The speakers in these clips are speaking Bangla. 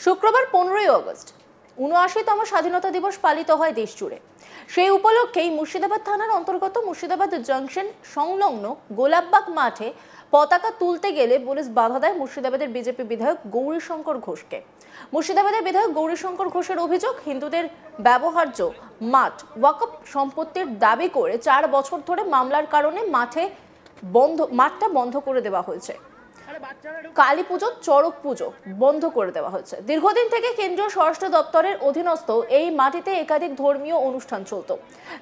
শুক্রবার 15ই আগস্ট ৭৯তম স্বাধীনতা দিবস পালিত হয় দেশ জুড়ে। সেই উপলক্ষেই মুর্শিদাবাদ থানার অন্তর্গত মুর্শিদাবাদ জংশন সংলগ্ন গোলাপবাগ মাঠে পতাকা তুলতে গেলে পুলিশ বাধা দেয় মুর্শিদাবাদের বিজেপি বিধায়ক গৌরীশঙ্কর ঘোষকে। মুর্শিদাবাদের বিধায়ক গৌরীশঙ্কর ঘোষের অভিযোগ, হিন্দুদের ব্যবহার্য মাঠ ওয়াকফ সম্পত্তির দাবি করে 4 বছর ধরে মামলার কারণে মাঠটা বন্ধ করে দেওয়া হয়েছে। কালী পুজো, চড়ক পুজো বন্ধ করে দেওয়া হয়েছে। দীর্ঘদিন থেকে কেন্দ্রীয় স্বরাষ্ট্র দপ্তরের অধীনস্থ এই মাটিতে একাধিক ধর্মীয় অনুষ্ঠান চলত।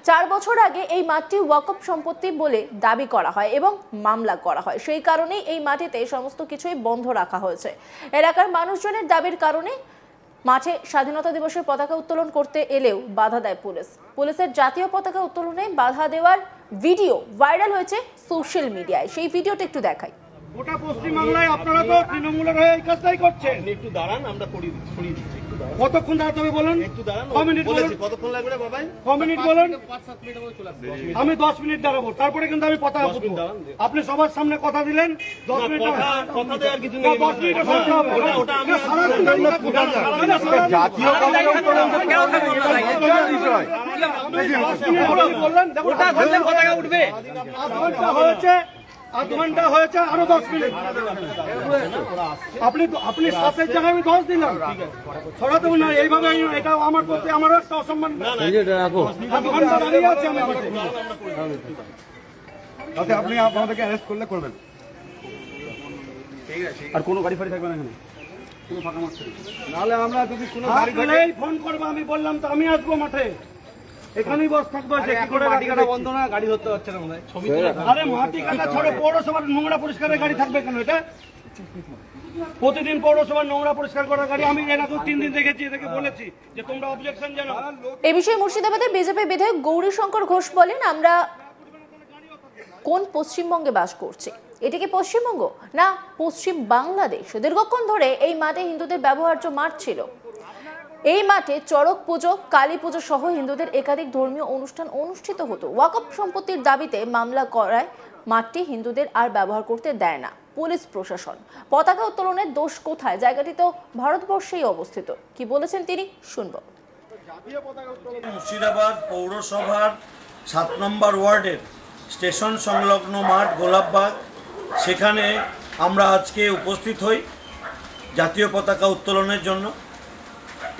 4 বছর আগে এই মাঠটি ওয়াকফ সম্পত্তি বলে দাবি করা হয় এবং মামলা করা হয়। সেই কারণেই এই মাটিতে সমস্ত কিছুই বন্ধ রাখা হয়েছে। এলাকার মানুষজনের দাবির কারণে মাঠে স্বাধীনতা দিবসের পতাকা উত্তোলন করতে এলেও বাধা দেয় পুলিশ। পুলিশের জাতীয় পতাকা উত্তোলনে বাধা দেওয়ার ভিডিও ভাইরাল হয়েছে সোশ্যাল মিডিয়ায়। সেই ভিডিওটা একটু দেখাই। গোটা পশ্চিমবাংলায় আপনারা তো তৃণমূলের হয়ে এই কাজটাই করছেন। একটু দাঁড়ান, আমরা করিয়ে দিচ্ছি। কতক্ষণ দাঁড়াতে হবে বলুন? একটু দাঁড়ান। 6 মিনিট বলেছি। কতক্ষণ লাগবে বাবাই? 6 মিনিট বলুন। 5-7 মিনিট হবে, চলে আসবে। আমি 10 মিনিট দাঁড়াবো, তারপরে কিন্তু আমি পতাকা পুঁতবো। আপনি সবার সামনে কথা দিলেন 10 মিনিট। কথা দেওয়ার কিছু নেই। 10 মিনিট সময় হবে। ওটা আমি জাতীয় পতাকা উত্তোলন বললেন, ওটা বললেন পতাকা উঠবে। আধ ঘন্টা হয়েছে, আরো 10 মিনিট। আপনি 7-এর জায়গায় আমি 10 দিলাম। ছড়াতে না এইভাবে, এটা আমার প্রতি আমারও একটা অসম্মান। আধ ঘন্টা দাঁড়িয়ে আছে আমি। তাতে আপনি আমাদেরকে অ্যারেস্ট করলে করবেন। ঠিক আছে, আর কোনো গাড়ি ফাড়ি থাকবে না এখানে, কোনো ফাঁকা মাঠ থাকবে নাহলে আমরা যদি কোনো গাড়ি ফোন করবো, আমি বললাম তো আমি আসবো মাঠে, এখানেই বস থাকবো। মাটি কাটা বন্ধ না, গাড়ি ধরতে পারছে না মনে হয়। আরে মাটি কাটা ছড়ে পৌরসভার নোংরা পরিষ্কারের গাড়ি থাকবে কেন? এটা প্রতিদিন পৌরসভার নোংরা পরিষ্কার করার গাড়ি। আমি এর আগে 3 দিন দেখেছি, এটাকে বলেছি যে তোমরা অবজেকশন জানাও। এই বিষয়ে মুর্শিদাবাদের বিজেপি বিধায়ক গৌরীশঙ্কর ঘোষ বলেন, আমরা কোন পশ্চিমবঙ্গে বাস করছি? এটা কি পশ্চিমবঙ্গ না পশ্চিম বাংলাদেশ? দীর্ঘক্ষণ ধরে এই মাঠে হিন্দুদের ব্যবহার্য মাঠ ছিল। এই মাঠে চড়ক পুজো, কালী পুজো সহ হিন্দুদের একাধিক ধর্মীয় অনুষ্ঠান অনুষ্ঠিত হতো। ওয়াকফ সম্পত্তির দাবিতে মামলা করায় মাঠটি হিন্দুদের আর ব্যবহার করতে দেয় না পুলিশ প্রশাসন। পতাকা উত্তোলনের দোষ কোথায়? জায়গাটি তো ভারতবর্ষেই অবস্থিত। কি বলেছেন তিনি, শুনব। মুর্শিদাবাদ পৌরসভার 7 নম্বর ওয়ার্ডের স্টেশন সংলগ্ন মাঠ গোলাপবাগ, সেখানে আমরা আজকে উপস্থিত হই জাতীয় পতাকা উত্তোলনের জন্য।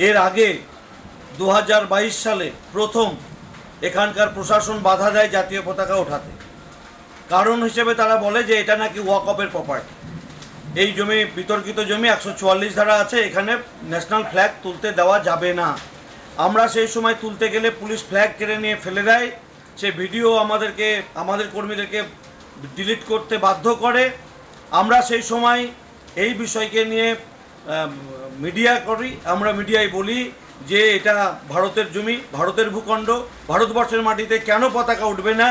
এর আগে 2022 সালে প্রথম এখানকার প্রশাসন বাধা দেয় জাতীয় পতাকা ওঠাতে। কারণ হিসেবে তারা বলে যে এটা নাকি ওয়াকফের প্রপার্টি। এই জমি বিতর্কিত জমি, 144 ধারা আছে, এখানে ন্যাশনাল ফ্ল্যাগ তুলতে দেওয়া যাবে না। আমরা সেই সময় তুলতে গেলে পুলিশ ফ্ল্যাগ কেড়ে নিয়ে ফেলে দেয়। সে ভিডিও আমাদের কর্মীদেরকে ডিলিট করতে বাধ্য করে। আমরা সেই সময় এই বিষয়কে নিয়ে মিডিয়া করি, আমরা মিডিয়ায় বলি যে এটা ভারতের জমি, ভারতের ভূখণ্ড, ভারতবর্ষের মাটিতে কেন পতাকা উঠবে না।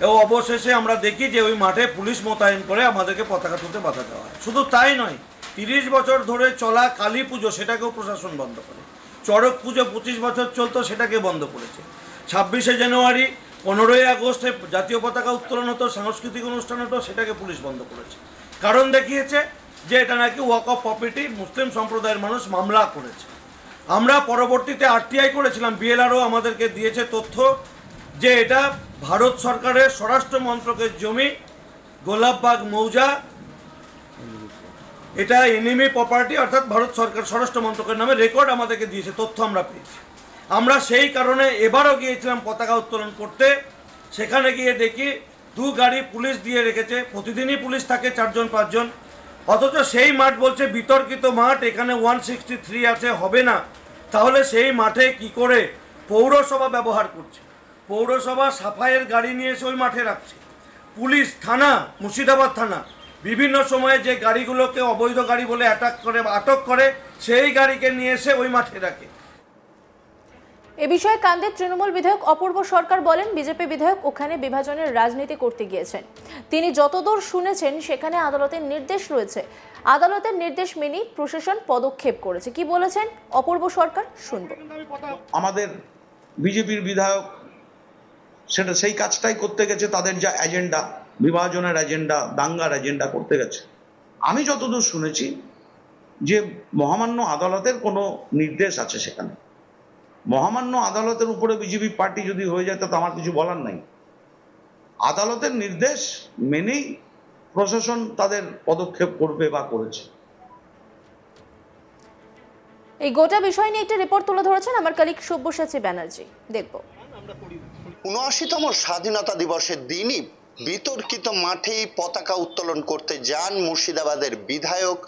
এবং অবশেষে আমরা দেখি যে ওই মাঠে পুলিশ মোতায়েন করে আমাদেরকে পতাকা তুলতে বাধা দেওয়া হয়। শুধু তাই নয়, 30 বছর ধরে চলা কালী পুজো, সেটাকেও প্রশাসন বন্ধ করে। চড়ক পুজো 25 বছর চলতো, সেটাকে বন্ধ করেছে। 26শে জানুয়ারি, 15ই আগস্টে জাতীয় পতাকা উত্তোলন হতো, সাংস্কৃতিক অনুষ্ঠান হতো, সেটাকে পুলিশ বন্ধ করেছে। কারণ দেখিয়েছে যে এটা নাকি ওয়াকফ প্রপার্টি, মুসলিম সম্প্রদায়ের মানুষ মামলা করেছে। আমরা পরবর্তীতে আরটিআই করেছিলাম, বিএলআরও আমাদেরকে দিয়েছে তথ্য যে এটা ভারত সরকারের স্বরাষ্ট্র মন্ত্রকের জমি, গোলাপবাগ মৌজা, এটা এনিমি প্রপার্টি, অর্থাৎ ভারত সরকার স্বরাষ্ট্র মন্ত্রকের নামে রেকর্ড আমাদেরকে দিয়েছে, তথ্য আমরা পেয়েছি। আমরা সেই কারণে এবারও গিয়েছিলাম পতাকা উত্তোলন করতে। সেখানে গিয়ে দেখি 2 গাড়ি পুলিশ দিয়ে রেখেছে। প্রতিদিনই পুলিশ থাকে 4-5 জন। অথচ সেই মাঠ বলছে বিতর্কিত মাঠ, এখানে 163 আছে, হবে না। তাহলে সেই মাঠে কি করে পৌরসভা ব্যবহার করছে? পৌরসভা সাফাইয়ের গাড়ি নিয়ে এসে ওই মাঠে রাখছে। পুলিশ, থানা, মুর্শিদাবাদ থানা বিভিন্ন সময়ে যে গাড়িগুলোকে অবৈধ গাড়ি বলে আটক করে, সেই গাড়িকে নিয়ে এসে ওই মাঠে রাখে। এ বিষয়ে কান্দের তৃণমূল বিধায়ক অপূর্ব সরকার বলেন, বিজেপি বিধায়ক ওখানে বিভাজনের রাজনীতি করতে গিয়েছেন। তিনি যতদূর শুনেছেন সেখানে আদালতের নির্দেশ রয়েছে, আদালতের নির্দেশ মেনে প্রশাসন পদক্ষেপ করেছে। কি বলেছেন অপূর্ব সরকার, শুনব। আমাদের বিজেপির বিধায়ক সেটা সেই কাজটাই করতে গেছে। তাদের যা এজেন্ডা, বিভাজনের এজেন্ডা, দাঙ্গার এজেন্ডা করতে গেছে। আমি যতদূর শুনেছি যে মহামান্য আদালতের কোনো নির্দেশ আছে সেখানে। মহামান্য আদালতের উপরে বিজেপি পার্টি যদি হয়ে যায় তো আমার কিছু বলার নাই। আদালতের নির্দেশ মেনেই প্রশাসন তাদের পদক্ষেপ করবে বা করেছে। এই গোটা বিষয় নিয়ে একটা রিপোর্ট তুলে ধরেছেন আমার কলিগ সব্যসাচী ব্যানার্জি, দেখব। ৭৯তম স্বাধীনতা দিবসের দিনই বিতর্কিত মাঠেই পতাকা উত্তোলন করতে যান মুর্শিদাবাদের বিধায়ক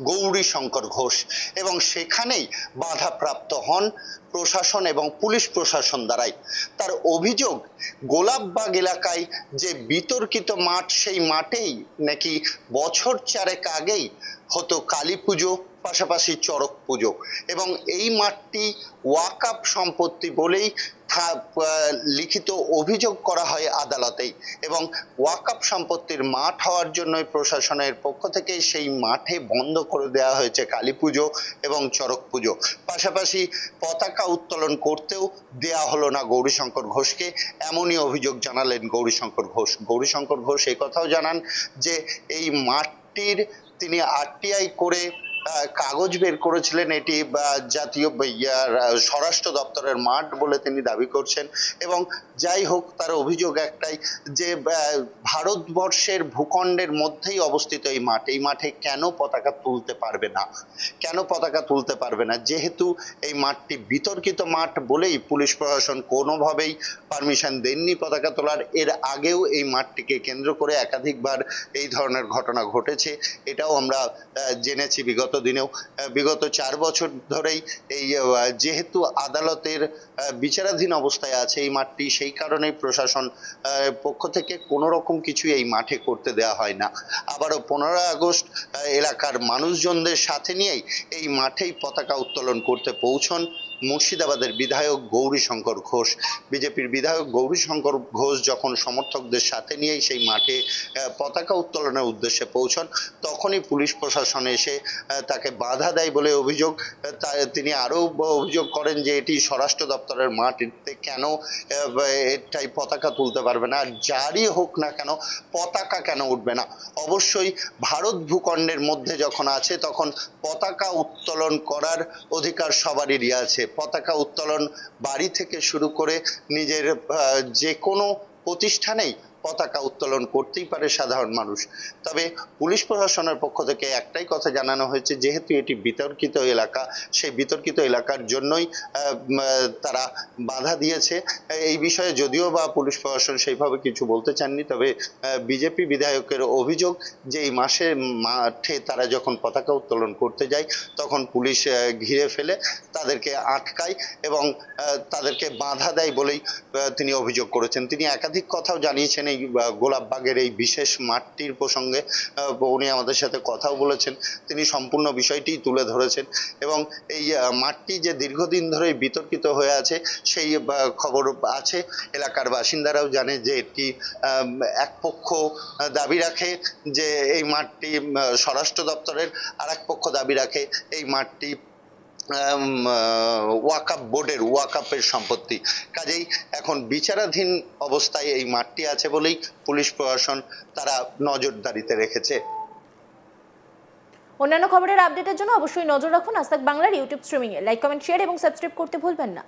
গৌরীশঙ্কর ঘোষ এবং সেখানেই বাধাপ্রাপ্ত হন প্রশাসন এবং পুলিশ প্রশাসন দ্বারাই। তার অভিযোগ, গোলাপবাগ এলাকায় যে বিতর্কিত মাঠ, সেই মাঠেই নাকি বছর 4 আগেই হতো কালী পুজো, পাশাপাশি চড়ক পুজো, এবং এই মাঠটি ওয়াকফ সম্পত্তি বলেই লিখিত অভিযোগ করা হয় আদালতেই, এবং ওয়াকফ সম্পত্তির মাঠ হওয়ার জন্যই প্রশাসনের পক্ষ থেকে সেই মাঠে বন্ধ করে দেওয়া হয়েছে কালী পুজো এবং চড়ক পুজো। পাশাপাশি পতাকা উত্তোলন করতেও দেয়া হলো না গৌরীশঙ্কর ঘোষকে, এমনই অভিযোগ জানালেন গৌরীশঙ্কর ঘোষ। গৌরীশঙ্কর ঘোষ এই কথাও জানান যে এই মাঠটির তিনি আরটিআই করে কাগজ বের করেছিলেন, এটি জাতীয় স্বরাষ্ট্র দপ্তরের মাঠ বলে তিনি দাবি করছেন। এবং যাই হোক, তার অভিযোগ একটাই যে ভারতবর্ষের ভূখণ্ডের মধ্যেই অবস্থিত এই মাঠ, এই মাঠে কেন পতাকা তুলতে পারবে না, কেন পতাকা তুলতে পারবে না? যেহেতু এই মাঠটি বিতর্কিত মাঠ বলেই পুলিশ প্রশাসন কোনোভাবেই পারমিশন দেননি পতাকা তোলার। এর আগেও এই মাঠটিকে কেন্দ্র করে একাধিকবার এই ধরনের ঘটনা ঘটেছে, এটাও আমরা জেনেছি বিগত দিনেও। বিগত 4 বছর ধরেই এই যেহেতু আদালতের বিচারাধীন অবস্থায় আছে এই মাঠটি, সেই কারণেই প্রশাসন পক্ষ থেকে কোনো রকম কিছু এই মাঠে করতে দেওয়া হয় না। আবারও 15 আগস্ট এলাকার মানুষজনদের সাথে নিয়েই এই মাঠেই পতাকা উত্তোলন করতে পৌঁছন মুর্শিদাবাদের বিধায়ক গৌরীশঙ্কর ঘোষ। বিজেপির বিধায়ক গৌরীশঙ্কর ঘোষ যখন সমর্থকদের সাথে নিয়েই সেই মাঠে পতাকা উত্তোলনের উদ্দেশ্যে পৌঁছন, তখনই পুলিশ প্রশাসন এসে তাকে বাধা দেয় বলে অভিযোগ। তিনি আরও অভিযোগ করেন যে এটি স্বরাষ্ট্র দপ্তরের মাঠ, এতে কেন এটাই পতাকা তুলতে পারবে না, আর যারই হোক না কেন পতাকা কেন উঠবে না? অবশ্যই ভারত ভূখণ্ডের মধ্যে যখন আছে তখন পতাকা উত্তোলন করার অধিকার সবারই আছে। পতাকা উত্তোলন বাড়ি থেকে শুরু করে নিজের যে কোনো প্রতিষ্ঠানেই পতাকা উত্তোলন করতেই পারে সাধারণ মানুষ। তবে পুলিশ প্রশাসনের পক্ষ থেকে একটাই কথা জানানো হয়েছে, যেহেতু এটি বিতর্কিত এলাকা, সেই বিতর্কিত এলাকার জন্যই তারা বাধা দিয়েছে। এই বিষয়ে যদিও বা পুলিশ প্রশাসন সেইভাবে কিছু বলতে চাননি, তবে বিজেপি বিধায়কের অভিযোগ যে এই মাঠে তারা যখন পতাকা উত্তোলন করতে যায় তখন পুলিশ ঘিরে ফেলে তাদেরকে আটকায় এবং তাদেরকে বাধা দেয় বলেই তিনি অভিযোগ করেছেন। তিনি একাধিক কথাও জানিয়েছেন এই গোলাপবাগের এই বিশেষ মাঠটির প্রসঙ্গে। উনি আমাদের সাথে কথাও বলেছেন, তিনি সম্পূর্ণ বিষয়টি তুলে ধরেছেন এবং এই মাঠটি যে দীর্ঘদিন ধরে বিতর্কিত হয়ে আছে সেই খবর আছে। এলাকার বাসিন্দারাও জানে যে এটি এক পক্ষ দাবি রাখে যে এই মাঠটি স্বরাষ্ট্র দপ্তরের, আর এক পক্ষ দাবি রাখে এই মাঠটি ওয়াকফ বোর্ডের, ওয়াকফের সম্পত্তি। কাজেই এখন বিচারাধীন অবস্থায় এই মাঠটি আছে বলেই পুলিশ প্রশাসন তারা নজরদারিতে রেখেছে। অন্যান্য খবরের আপডেটের জন্য অবশ্যই নজর রাখুন আজ তাক বাংলার ইউটিউব স্ট্রিমিংয়ে। লাইক, কমেন্ট, শেয়ার এবং সাবস্ক্রাইব করতে ভুলবেন না।